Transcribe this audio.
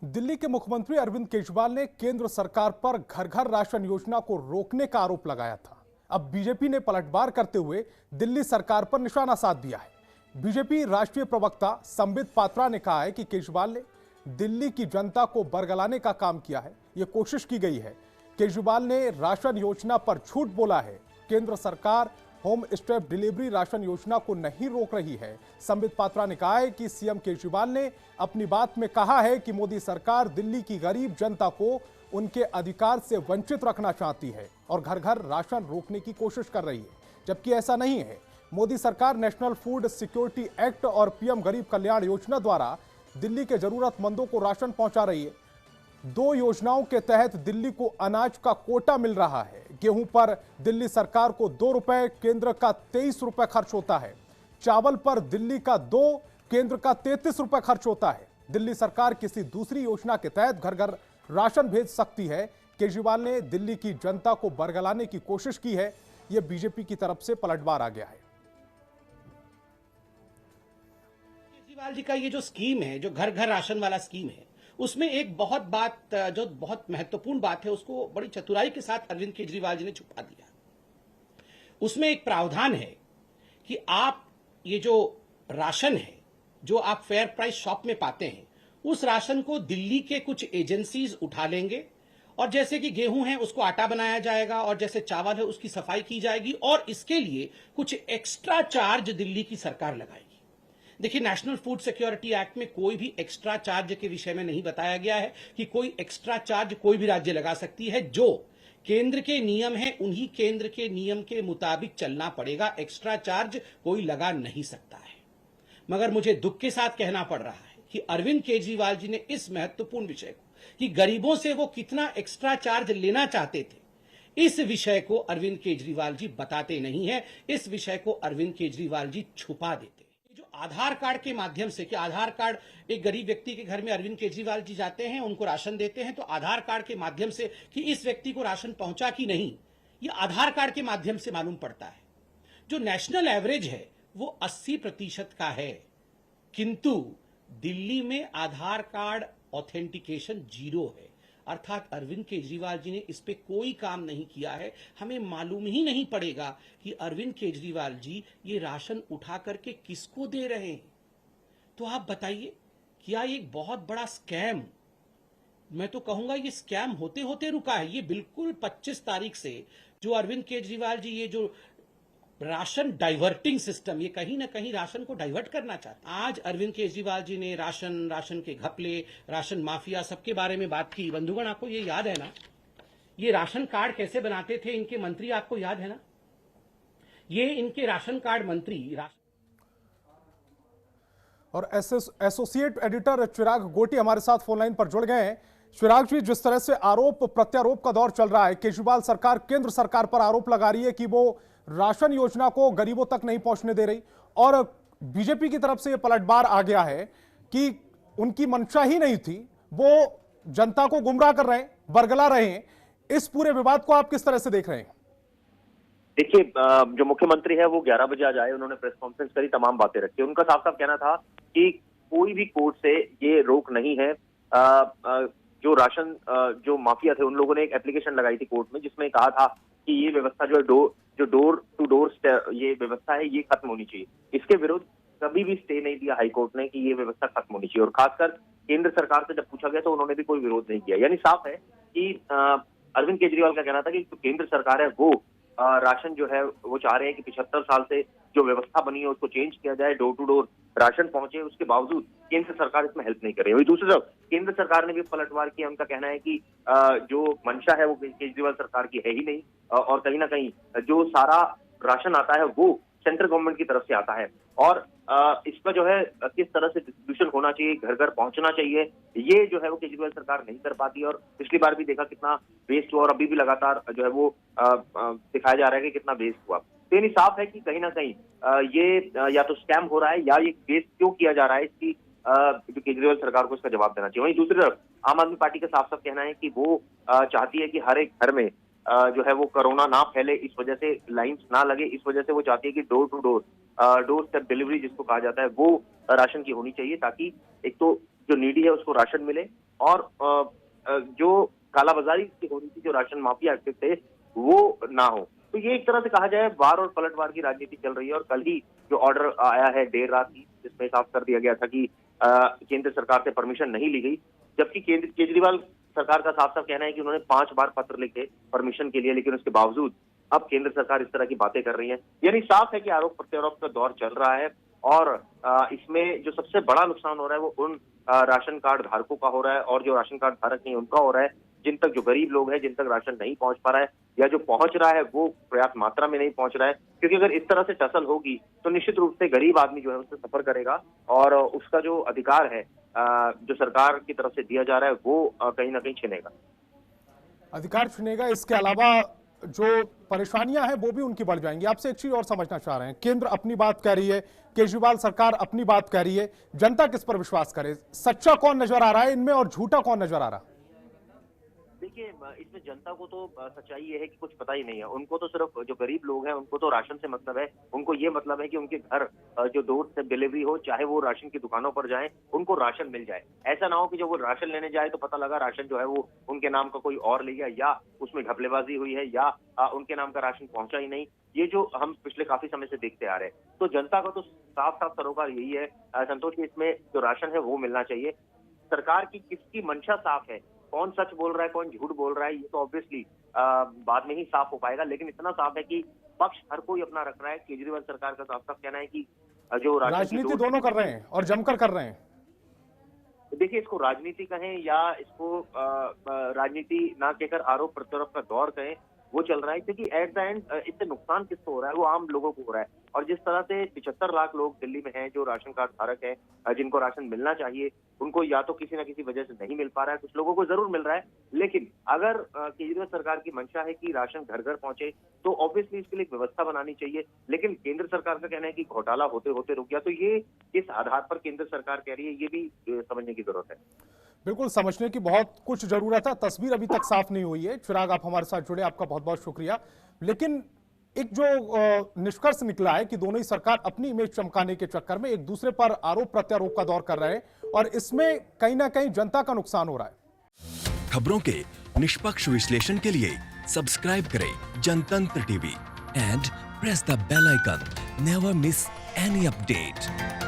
दिल्ली के मुख्यमंत्री अरविंद केजरीवाल ने केंद्र सरकार पर घर घर राशन योजना को रोकने का आरोप लगाया था। अब बीजेपी ने पलटवार करते हुए दिल्ली सरकार पर निशाना साध दिया है। बीजेपी राष्ट्रीय प्रवक्ता संबित पात्रा ने कहा है कि केजरीवाल ने दिल्ली की जनता को बरगलाने का काम किया है, यह कोशिश की गई है। केजरीवाल ने राशन योजना पर झूठ बोला है। केंद्र सरकार होम स्टेप डिलीवरी राशन योजना को नहीं रोक रही है। संबित पात्रा ने कहा है कि सीएम केजरीवाल ने अपनी बात में कहा है कि मोदी सरकार दिल्ली की गरीब जनता को उनके अधिकार से वंचित रखना चाहती है और घर घर राशन रोकने की कोशिश कर रही है, जबकि ऐसा नहीं है। मोदी सरकार नेशनल फूड सिक्योरिटी एक्ट और पीएम गरीब कल्याण योजना द्वारा दिल्ली के जरूरतमंदों को राशन पहुंचा रही है। दो योजनाओं के तहत दिल्ली को अनाज का कोटा मिल रहा है। गेहूं पर दिल्ली सरकार को 2 रुपए, केंद्र का 23 रुपए खर्च होता है। चावल पर दिल्ली का 2, केंद्र का 33 रुपए खर्च होता है। दिल्ली सरकार किसी दूसरी योजना के तहत घर घर राशन भेज सकती है। केजरीवाल ने दिल्ली की जनता को बरगलाने की कोशिश की है। यह बीजेपी की तरफ से पलटवार आ गया है। केजरीवाल जी का ये जो स्कीम है, जो घर घर राशन वाला स्कीम है, उसमें एक जो बहुत महत्वपूर्ण बात है, उसको बड़ी चतुराई के साथ अरविंद केजरीवाल जी ने छुपा दिया। उसमें एक प्रावधान है कि आप ये जो राशन है, जो आप फेयर प्राइस शॉप में पाते हैं, उस राशन को दिल्ली के कुछ एजेंसीज उठा लेंगे और जैसे कि गेहूं है उसको आटा बनाया जाएगा और जैसे चावल है उसकी सफाई की जाएगी और इसके लिए कुछ एक्स्ट्रा चार्ज दिल्ली की सरकार लगाएगी। देखिए, नेशनल फूड सिक्योरिटी एक्ट में कोई भी एक्स्ट्रा चार्ज के विषय में नहीं बताया गया है कि कोई एक्स्ट्रा चार्ज कोई भी राज्य लगा सकती है। जो केंद्र के नियम है, उन्हीं केंद्र के नियम के मुताबिक चलना पड़ेगा। एक्स्ट्रा चार्ज कोई लगा नहीं सकता है। मगर मुझे दुख के साथ कहना पड़ रहा है कि अरविंद केजरीवाल जी ने इस महत्वपूर्ण विषय को, कि गरीबों से वो कितना एक्स्ट्रा चार्ज लेना चाहते थे, इस विषय को अरविंद केजरीवाल जी बताते नहीं है। इस विषय को अरविंद केजरीवाल जी छुपा देते। आधार कार्ड के माध्यम से, कि आधार कार्ड, एक गरीब व्यक्ति के घर में अरविंद केजरीवाल जी जाते हैं, उनको राशन देते हैं, तो आधार कार्ड के माध्यम से कि इस व्यक्ति को राशन पहुंचा कि नहीं, ये आधार कार्ड के माध्यम से मालूम पड़ता है। जो नेशनल एवरेज है वो 80% का है, किंतु दिल्ली में आधार कार्ड ऑथेंटिकेशन 0 है। अर्थात अरविंद केजरीवाल जी ने इस पे कोई काम नहीं किया है। हमें मालूम ही नहीं पड़ेगा कि अरविंद केजरीवाल जी ये राशन उठा करके किसको दे रहे हैं। तो आप बताइए, क्या ये एक बहुत बड़ा स्कैम, मैं तो कहूंगा ये स्कैम होते होते रुका है। ये बिल्कुल 25 तारीख से जो अरविंद केजरीवाल जी ये जो राशन डाइवर्टिंग सिस्टम, ये कहीं ना कहीं राशन को डाइवर्ट करना चाहते हैं। आज अरविंद केजरीवाल जी ने राशन के घपले, राशन माफिया, सबके बारे में बात की। बंधुगण, आपको ये याद है ना, ये राशन कार्ड कैसे बनाते थे इनके मंत्री, आपको याद है ना? ये इनके राशन कार्ड मंत्री और एसोसिएट एडिटर चिराग गोटी हमारे साथ फोन लाइन पर जुड़ गए हैं। चिराग जी, जिस तरह से आरोप प्रत्यारोप का दौर चल रहा है, केजरीवाल सरकार केंद्र सरकार पर आरोप लगा रही है कि वो राशन योजना को गरीबों तक नहीं पहुंचने दे रही, और बीजेपी की तरफ से यह पलटवार आ गया है कि उनकी मंशा ही नहीं थी, वो जनता को गुमराह कर रहे हैं, बरगला रहे हैं। इस पूरे विवाद को आप किस तरह से देख रहे हैं? देखिए, जो मुख्यमंत्री है वो 11 बजे आज आए, उन्होंने प्रेस कॉन्फ्रेंस करी, तमाम बातें रखी। उनका साफ साफ कहना था कि कोई भी कोर्ट से ये रोक नहीं है। जो राशन जो माफिया थे, उन लोगों ने एक एप्लीकेशन लगाई थी कोर्ट में, जिसमें कहा था कि ये व्यवस्था जो डोर टू डोर ये व्यवस्था है, ये खत्म होनी चाहिए। इसके विरुद्ध कभी भी स्टे नहीं दिया हाई कोर्ट ने कि ये व्यवस्था खत्म होनी चाहिए। और खासकर केंद्र सरकार से जब पूछा गया तो उन्होंने भी कोई विरोध नहीं किया। यानी साफ है कि अरविंद केजरीवाल का कहना था कि जो केंद्र सरकार है वो राशन जो है वो चाह रहे हैं कि 75 साल से जो व्यवस्था बनी है उसको चेंज किया जाए, डोर टू डोर राशन पहुंचे। उसके बावजूद केंद्र सरकार इसमें हेल्प नहीं कर रही है। वही दूसरी तरफ केंद्र सरकार ने भी पलटवार किया। उनका कहना है कि जो मंशा है वो केजरीवाल सरकार की है ही नहीं, और कहीं ना कहीं जो सारा राशन आता है वो सेंट्रल गवर्नमेंट की तरफ से आता है, और इसका जो है किस तरह से डिस्ट्रीब्यूशन होना चाहिए, घर घर पहुंचना चाहिए, ये जो है वो केजरीवाल सरकार नहीं कर पाती। और पिछली बार भी देखा कितना वेस्ट हुआ, और अभी भी लगातार जो है वो दिखाया जा रहा है कि कितना वेस्ट हुआ। तो यानी साफ है कि कहीं ना कहीं ये या तो स्कैम हो रहा है या ये वेस्ट क्यों किया जा रहा है, इसकी जो केजरीवाल सरकार को इसका जवाब देना चाहिए। वहीं दूसरी तरफ आम आदमी पार्टी का साफ साफ कहना है कि वो चाहती है कि हर एक घर में जो है वो कोरोना ना फैले, इस वजह से लाइंस ना लगे, इस वजह से वो चाहती है कि door to door doorstep delivery जिसको कहा जाता है वो राशन की होनी चाहिए, ताकि एक तो जो नीडी है उसको राशन मिले और जो कालाबाजारी हो रही थी, जो राशन माफिया एक्टिव थे, वो ना हो। तो ये एक तरह से कहा जाए वार और पलटवार की राजनीति चल रही है। और कल ही जो ऑर्डर आया है देर रात ही, जिसमें साफ कर दिया गया था कि केंद्र सरकार से परमिशन नहीं ली गई, जबकि केजरीवाल सरकार का साफ साफ कहना है कि उन्होंने 5 बार पत्र लिखे परमिशन के लिए, लेकिन उसके बावजूद अब केंद्र सरकार इस तरह की बातें कर रही है। यानी साफ है कि आरोप प्रत्यारोप का दौर चल रहा है और इसमें जो सबसे बड़ा नुकसान हो रहा है वो उन राशन कार्ड धारकों का हो रहा है, और जो राशन कार्ड धारक नहीं उनका हो रहा है, जिन तक जो गरीब लोग हैं, जिन तक राशन नहीं पहुंच पा रहा है या जो पहुंच रहा है वो पर्याप्त मात्रा में नहीं पहुंच रहा है। क्योंकि अगर इस तरह से टसल होगी तो निश्चित रूप से गरीब आदमी जो है उससे सफर करेगा और उसका जो अधिकार है जो सरकार की तरफ से दिया जा रहा है वो कहीं ना कहीं छिनेगा, अधिकार छिनेगा। इसके अलावा जो परेशानियां हैं वो भी उनकी बढ़ जाएंगी। आपसे एक चीज और समझना चाह रहे हैं, केंद्र अपनी बात कह रही है, केजरीवाल सरकार अपनी बात कह रही है, जनता किस पर विश्वास करे? सच्चा कौन नजर आ रहा है इनमें और झूठा कौन नजर आ रहा है? देखिए, इसमें जनता को तो सच्चाई ये है कि कुछ पता ही नहीं है। उनको तो सिर्फ जो गरीब लोग हैं उनको तो राशन से मतलब है। उनको ये मतलब है कि उनके घर जो दूर से डिलीवरी हो, चाहे वो राशन की दुकानों पर जाएं, उनको राशन मिल जाए। ऐसा ना हो कि जब वो राशन लेने जाए तो पता लगा राशन जो है वो उनके नाम का कोई और ले गया, या उसमें घपलेबाजी हुई है, या उनके नाम का राशन पहुंचा ही नहीं। ये जो हम पिछले काफी समय से देखते आ रहे हैं, तो जनता का तो साफ साफ सरोकार यही है संतोष, की इसमें जो राशन है वो मिलना चाहिए। सरकार की किसकी मंशा साफ है, कौन सच बोल रहा है कौन झूठ बोल रहा है, ये तो ऑब्वियसली बाद में ही साफ हो पाएगा। लेकिन इतना साफ है कि पक्ष हर कोई अपना रख रहा है। केजरीवाल सरकार का साफ साफ कहना है कि जो राजनीति दोनों कर रहे हैं और जमकर कर रहे हैं। देखिए, इसको राजनीति कहें या इसको राजनीति ना कहकर आरोप प्रत्यारोप का दौर कहें, वो चल रहा है। क्योंकि एट द एंड इससे नुकसान किसको हो रहा है, वो आम लोगों को हो रहा है। और जिस तरह से 75 लाख लोग दिल्ली में हैं जो राशन कार्ड धारक हैं, जिनको राशन मिलना चाहिए, उनको या तो किसी ना किसी वजह से नहीं मिल पा रहा है, कुछ लोगों को जरूर मिल रहा है। लेकिन अगर केजरीवाल सरकार की मंशा है कि राशन घर घर पहुंचे, तो ऑब्वियसली इसके लिए एक व्यवस्था बनानी चाहिए। लेकिन केंद्र सरकार का कहना है कि घोटाला होते होते रुक गया, तो ये किस आधार पर केंद्र सरकार कह रही है, ये भी समझने की जरूरत है। बिल्कुल, समझने की बहुत कुछ जरूरत है। तस्वीर अभी तक साफ नहीं हुई है। चिराग, आप हमारे साथ जुड़े, आपका बहुत बहुत शुक्रिया। लेकिन एक जो निष्कर्ष निकला है कि दोनों ही सरकार अपनी इमेज चमकाने के चक्कर में एक दूसरे पर आरोप प्रत्यारोप का दौर कर रहे हैं और इसमें कहीं ना कहीं जनता का नुकसान हो रहा है। खबरों के निष्पक्ष विश्लेषण के लिए सब्सक्राइब करें Jantantra TV and press the bell icon. Never miss any update.